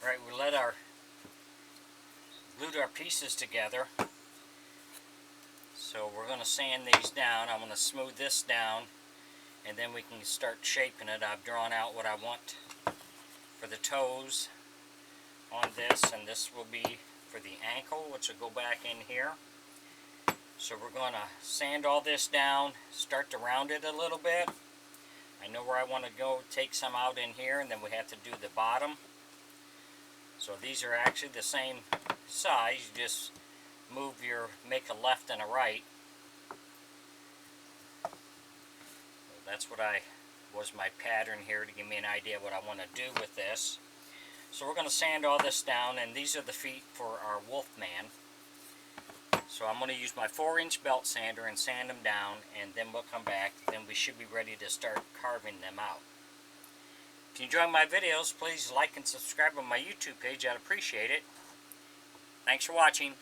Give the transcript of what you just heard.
Right, we glued our pieces together. So we're going to sand these down. I'm going to smooth this down, and then we can start shaping it. I've drawn out what I want for the toes on this, and this will be for the ankle, which will go back in here. So we're going to sand all this down, start to round it a little bit. I know where I want to go, take some out in here, and then we have to do the bottom. So these are actually the same size, you just make a left and a right. So that's what was my pattern here to give me an idea what I want to do with this. So we're going to sand all this down, and these are the feet for our Wolfman. So I'm going to use my 4-inch belt sander and sand them down, and then we'll come back. Then we should be ready to start carving them out. If you enjoy my videos, please like and subscribe on my YouTube page. I'd appreciate it. Thanks for watching.